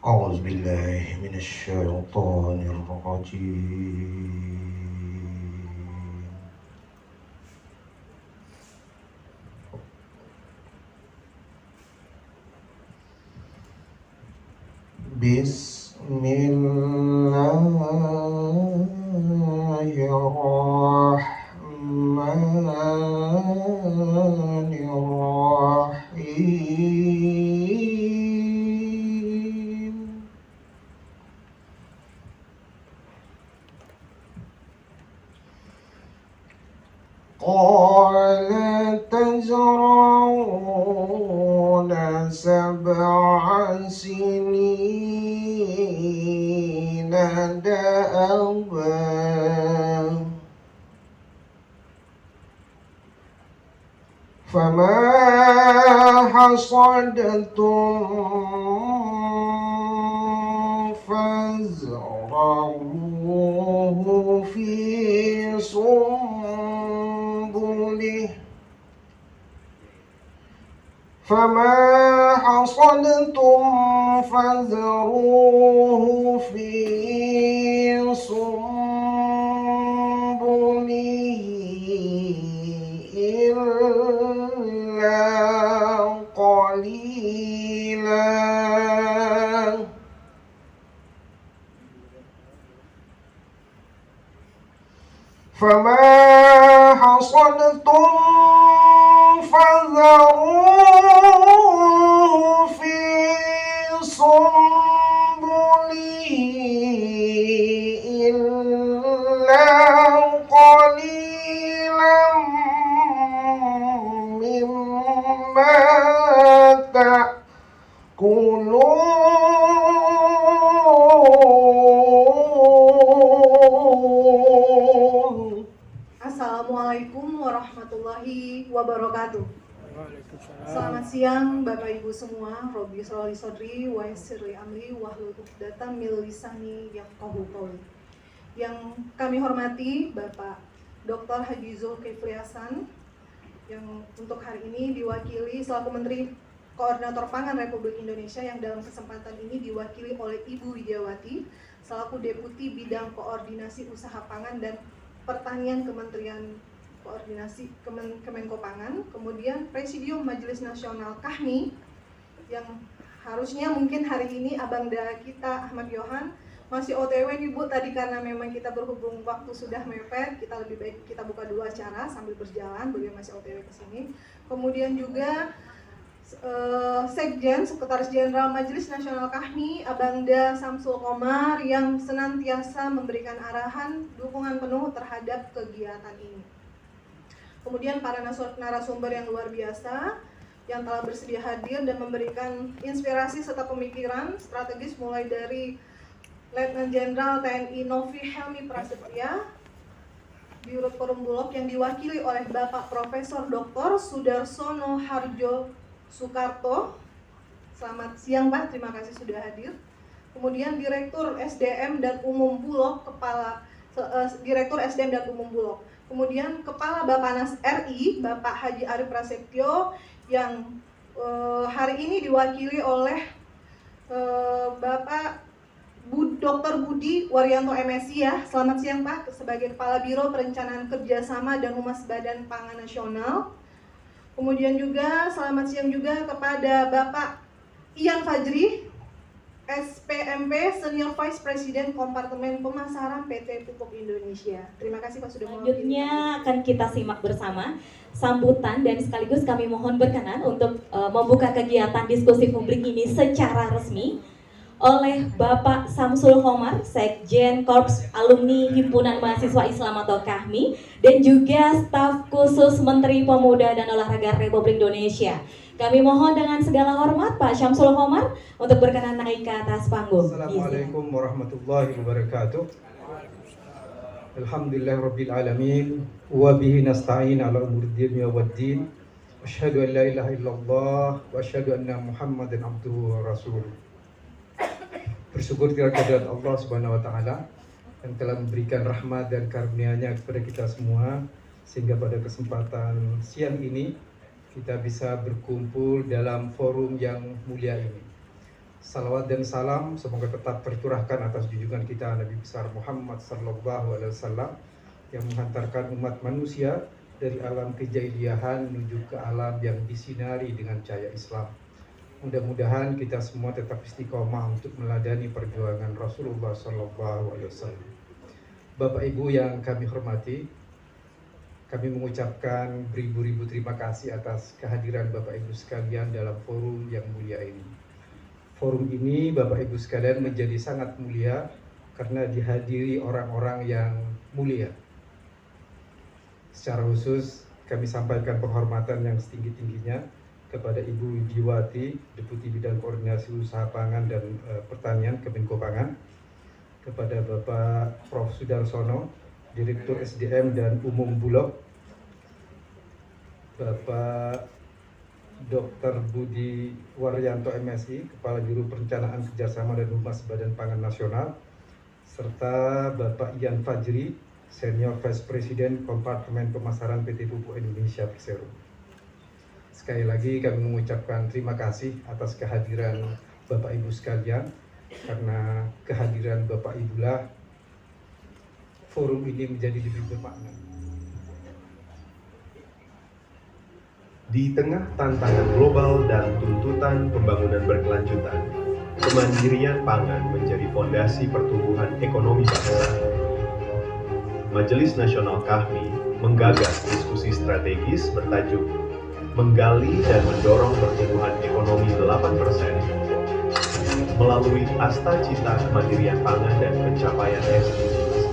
أعوذ بالله من الشيطان الرجيم. بسم الله الرحمن الرحيم. قال تزرعون 7 سنين دأبا فما حصدتم فازرعوه في سنبله فذروه في سنبله إلا قليلا فما حصدتم فذروه في سنبله إلا قليلا مما تأكلون. Assalamualaikum warahmatullahi wabarakatuh. Selamat siang Bapak Ibu semua. Robbi sholli sodri wa yassirli amri wahlul 'uqdatam min lisani yafqahu qawli. Yang kami hormati Bapak Dr. Haji Zulkifli Hasan yang untuk hari ini diwakili selaku Menteri Koordinator Pangan Republik Indonesia, yang dalam kesempatan ini diwakili oleh Ibu Widiawati selaku Deputi Bidang Koordinasi Usaha Pangan dan Pertanian Kementerian Koordinasi Kemenko Pangan, kemudian Presidium Majelis Nasional KAHMI yang harusnya mungkin hari ini Abangda kita Ahmad Yohan masih OTW nih Bu, tadi karena memang kita berhubung waktu sudah mepet, kita lebih baik kita buka dua acara sambil berjalan, beliau masih OTW ke sini. Kemudian juga Sekjen, Sekretaris Jenderal Majelis Nasional KAHMI, Abangda Samsul Komar yang senantiasa memberikan arahan dukungan penuh terhadap kegiatan ini. Kemudian para narasumber yang luar biasa yang telah bersedia hadir dan memberikan inspirasi serta pemikiran strategis, mulai dari Letnan Jenderal TNI Novi Helmi Prasetya, Dirut Perum Bulog yang diwakili oleh Bapak Profesor Dr. Sudarsono Harjo Soekarto. Selamat siang Pak, terima kasih sudah hadir. Kemudian Direktur SDM dan Umum Bulog, Direktur SDM dan Umum Bulog. Kemudian Kepala Bappenas RI, Bapak Haji Arif Prasetyo, yang hari ini diwakili oleh Bapak Dr. Budi Waryanto MSI ya. Selamat siang Pak, sebagai Kepala Biro Perencanaan Kerjasama dan Humas Badan Pangan Nasional. Kemudian juga selamat siang juga kepada Bapak Ian Fajri, SPMP Senior Vice President Kompartemen Pemasaran PT Pupuk Indonesia. Terima kasih Pak sudah mewakili. Selanjutnya akan kita simak bersama sambutan dan sekaligus kami mohon berkenan untuk membuka kegiatan diskusi publik ini secara resmi oleh Bapak Samsul Komar, Sekjen Korps Alumni Himpunan Mahasiswa Islam atau KAHMI, dan juga staf khusus Menteri Pemuda dan Olahraga Republik Indonesia. Kami mohon dengan segala hormat Pak Syamsul Komar untuk berkenan naik ke atas panggung. Assalamualaikum warahmatullahi wabarakatuh. Alhamdulillahirabbil alamin wa bihi nasta'in ala umuri dunya waddin. Asyhadu an la ilaha illallah wa asyhadu anna Muhammadan abduhu wa rasuluh. Bersyukur kehadirat Allah Subhanahu wa taala yang telah memberikan rahmat dan karunia-Nya kepada kita semua, sehingga pada kesempatan siang ini kita bisa berkumpul dalam forum yang mulia ini. Salawat dan salam semoga tetap tercurahkan atas junjungan kita Nabi besar Muhammad sallallahu alaihi wasallam yang menghantarkan umat manusia dari alam kejahiliahan menuju ke alam yang disinari dengan cahaya Islam. Mudah-mudahan kita semua tetap istiqomah untuk meladani perjuangan Rasulullah sallallahu alaihi wasallam. Bapak Ibu yang kami hormati, kami mengucapkan beribu-ribu terima kasih atas kehadiran Bapak Ibu sekalian dalam forum yang mulia ini. Forum ini Bapak Ibu sekalian menjadi sangat mulia karena dihadiri orang-orang yang mulia. Secara khusus kami sampaikan penghormatan yang setinggi-tingginya kepada Ibu Widiwati, Deputi Bidang Koordinasi Usaha Pangan dan Pertanian Kemenko Pangan, kepada Bapak Prof. Sudarsono, Direktur SDM dan Umum Bulog, Bapak Dr. Budi Waryanto MSI, Kepala Biro Perencanaan Kerjasama dan Humas Badan Pangan Nasional, serta Bapak Ian Fajri, Senior Vice President Kompartemen Pemasaran PT Pupuk Indonesia Persero. Sekali lagi kami mengucapkan terima kasih atas kehadiran Bapak Ibu sekalian, karena kehadiran Bapak Ibulah forum ini menjadi lebih bermakna. Di tengah tantangan global dan tuntutan pembangunan berkelanjutan, kemandirian pangan menjadi fondasi pertumbuhan ekonomi bangsa. Majelis Nasional KAHMI menggagas diskusi strategis bertajuk Menggali dan Mendorong Pertumbuhan Ekonomi 8% melalui Asta Cita Kemandirian Pangan dan Pencapaian SDGs.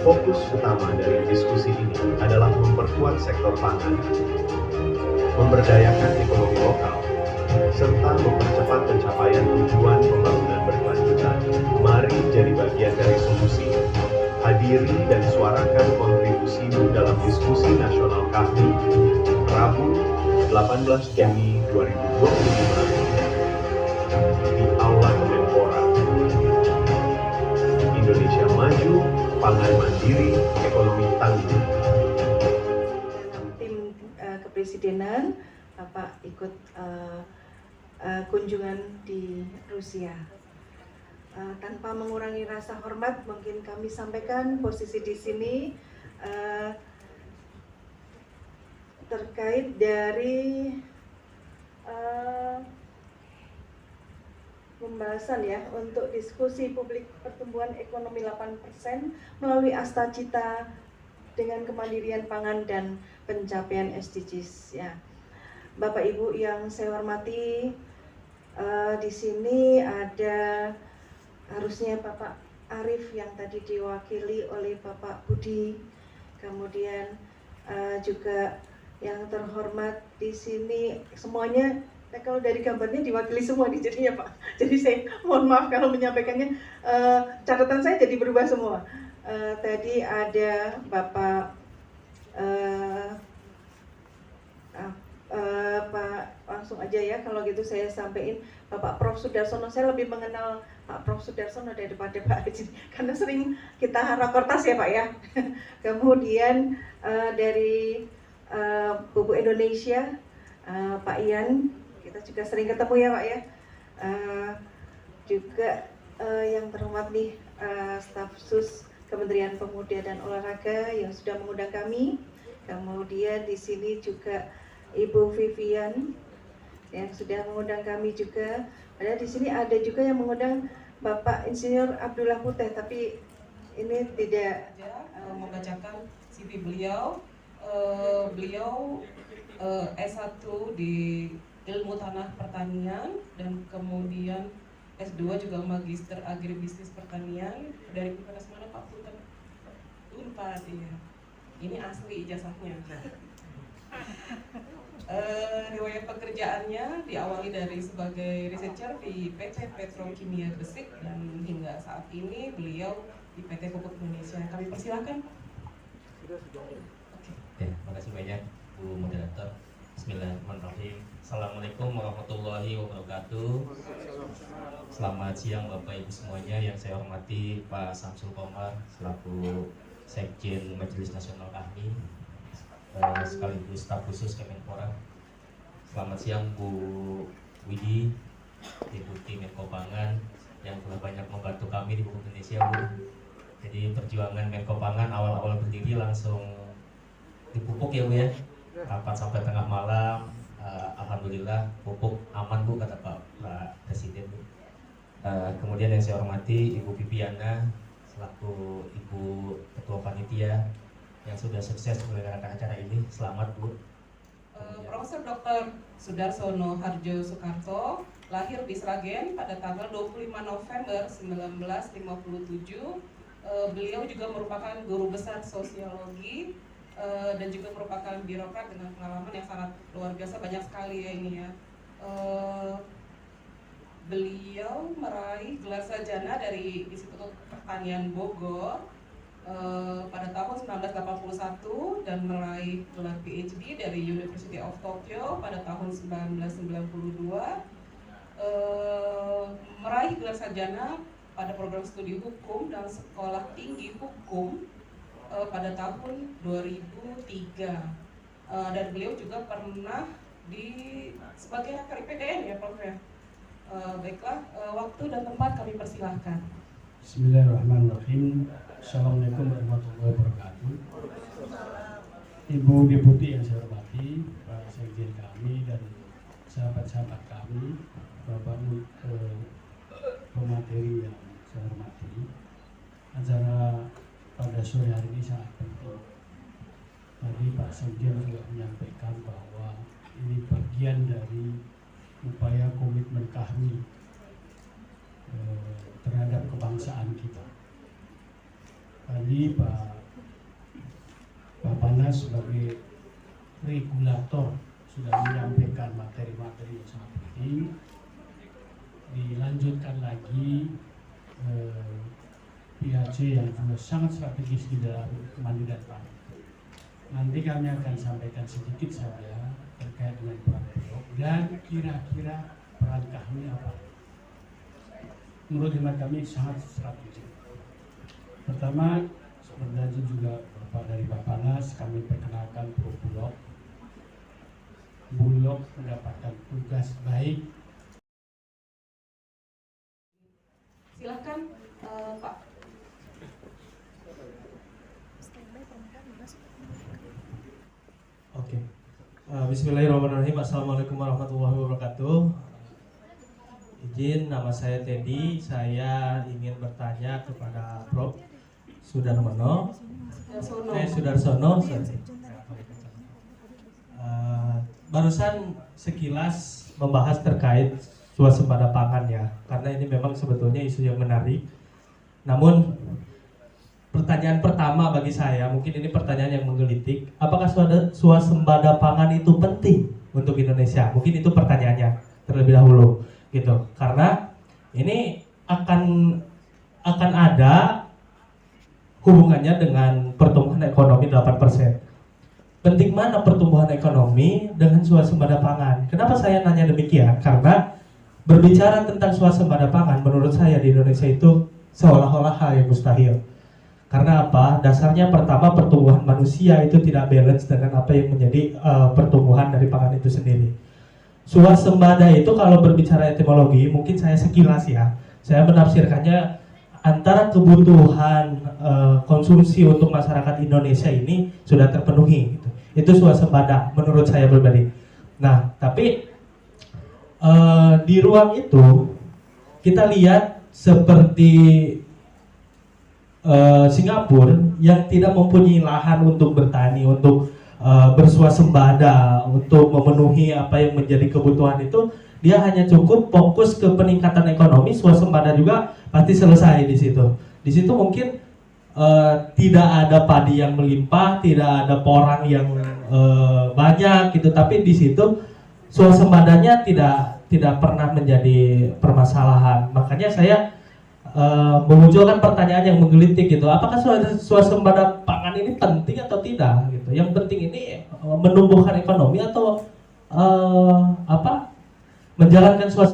Fokus utama dari diskusi ini adalah memperkuat sektor pangan, memberdayakan ekonomi lokal, serta mempercepat pencapaian tujuan pembangunan berkelanjutan. Mari jadi bagian dari solusi. Hadiri dan suarakan kontribusimu dalam diskusi nasional KAHMI, Rabu 18 Juni 2025 di Aula Kemenpora. Indonesia Maju, Pangan Mandiri, Ekonomi Tangguh. Kepresidenan, Bapak ikut kunjungan di Rusia. Tanpa mengurangi rasa hormat, mungkin kami sampaikan posisi di sini terkait dari pembahasan ya untuk diskusi publik pertumbuhan ekonomi 8% melalui Asta Cita dengan kemandirian pangan dan pencapaian SDGs ya. Bapak Ibu yang saya hormati, di sini ada harusnya Bapak Arif yang tadi diwakili oleh Bapak Budi, kemudian juga yang terhormat di sini semuanya. Nah, kalau dari gambarnya diwakili semua nih jadinya Pak. Jadi saya mohon maaf kalau menyampaikannya, catatan saya jadi berubah semua. Tadi ada Bapak Pak, langsung aja ya kalau gitu saya sampaikan Bapak Prof. Sudarsono. Saya lebih mengenal Pak Prof. Sudarsono daripada Pak Haji karena sering kita rakortas ya Pak ya. Kemudian dari Pupuk Indonesia, Pak Ian, kita juga sering ketemu ya Pak ya. Juga yang terhormat nih staf sus Kementerian Pemuda dan Olahraga yang sudah mengundang kami. Kemudian di sini juga Ibu Vivian yang sudah mengundang kami juga. Ada di sini ada juga yang mengundang Bapak Insinyur Abdullah Putih, tapi ini tidak membacakan CV beliau. Beliau S1 di Ilmu Tanah Pertanian dan kemudian S2 juga Magister Agribisnis Pertanian dari Universitas mana Pak? Unpad, iya. Ini asli ijazahnya. Riwayat pekerjaannya diawali dari sebagai researcher di PT Petrokimia Gresik dan hingga saat ini beliau di PT Pupuk Indonesia. Kami persilahkan. Ya, makasih banyak Bu Moderator. Bismillahirrahmanirrahim. Assalamualaikum warahmatullahi wabarakatuh. Selamat siang Bapak Ibu semuanya, yang saya hormati Pak Samsul Komar selaku Sekjen Majelis Nasional KAHMI, sekaligus staf khusus Kemenpora. Selamat siang Bu Widi, Deputi Menko Pangan yang telah banyak membantu kami di Pupuk Indonesia, Bu. Jadi perjuangan Menko Pangan awal-awal berdiri langsung dipupuk ya, Bu ya. Rapat sampai tengah malam, alhamdulillah pupuk aman, Bu, kata Pak Presiden, Bu. Kemudian yang saya hormati Ibu Viviana selaku Ibu Ketua Panitia yang sudah sukses menyelenggarakan acara ini. Selamat, Bu. Profesor Dr. Sudarsono Harjo Soekarto lahir di Sragen pada tanggal 25 November 1957. Beliau juga merupakan guru besar sosiologi dan juga merupakan birokrat dengan pengalaman yang sangat luar biasa, banyak sekali ya ini ya. Beliau meraih gelar sarjana dari Institut Pertanian Bogor pada tahun 1981 dan meraih gelar PhD dari University of Tokyo pada tahun 1992, meraih gelar sarjana pada program studi hukum dan sekolah tinggi hukum pada tahun 2003, dan beliau juga pernah sebagai akar IPDN ya, Prof ya. Baiklah, waktu dan tempat kami persilahkan. Bismillahirrahmanirrahim. Assalamualaikum warahmatullahi wabarakatuh. Ibu Deputi yang saya hormati, Pak Sekjen kami dan sahabat-sahabat kami, Bapak pemateri yang saya hormati. Acara pada sore hari ini sangat penting. Tadi Pak Sekjen juga menyampaikan bahwa ini bagian dari upaya komitmen kami terhadap kebangsaan kita. Tadi Pak Panas sebagai regulator sudah menyampaikan materi-materi yang sangat penting. Dilanjutkan lagi PHC yang juga sangat strategis di dalam kemandirian pangan. Nanti kami akan sampaikan sedikit saja terkait dengan peran Bulog dan kira-kira peran kami apa. Menurut hemat kami sangat strategis. Pertama, sebenarnya juga Bapak dari Bapanas, kami perkenalkan Pro Bulog. Bulog mendapatkan tugas baik. Silakan Pak. Oke. Bismillahirrahmanirrahim. Assalamualaikum warahmatullahi wabarakatuh. Izin, nama saya Teddy. Saya ingin bertanya kepada Prof. Sudarsono. Barusan sekilas membahas terkait swasembada pangan ya, karena ini memang sebetulnya isu yang menarik. Namun pertanyaan pertama bagi saya, mungkin ini pertanyaan yang menggelitik, apakah swasembada pangan itu penting untuk Indonesia? Mungkin itu pertanyaannya terlebih dahulu, gitu. Karena ini akan ada hubungannya dengan pertumbuhan ekonomi 8%. Penting mana pertumbuhan ekonomi dengan swasembada pangan? Kenapa saya nanya demikian? Karena berbicara tentang swasembada pangan, menurut saya di Indonesia itu seolah-olah hal yang mustahil. Karena apa? Dasarnya pertama, pertumbuhan manusia itu tidak balance dengan apa yang menjadi pertumbuhan dari pangan itu sendiri. Swasembada itu kalau berbicara etimologi, mungkin saya sekilas ya, saya menafsirkannya antara kebutuhan konsumsi untuk masyarakat Indonesia ini sudah terpenuhi gitu. Itu swasembada menurut saya pribadi. Nah, tapi di ruang itu kita lihat seperti Singapura yang tidak mempunyai lahan untuk bertani, untuk berswasembada, untuk memenuhi apa yang menjadi kebutuhan itu, dia hanya cukup fokus ke peningkatan ekonomi, swasembada juga pasti selesai di situ. Di situ mungkin tidak ada padi yang melimpah, tidak ada porang yang banyak gitu, tapi di situ swasembadanya tidak pernah menjadi permasalahan. Makanya saya memunculkan pertanyaan yang menggelitik gitu, apakah swasembada pangan ini penting atau tidak gitu. Yang penting ini menumbuhkan ekonomi atau menjalankan swasembada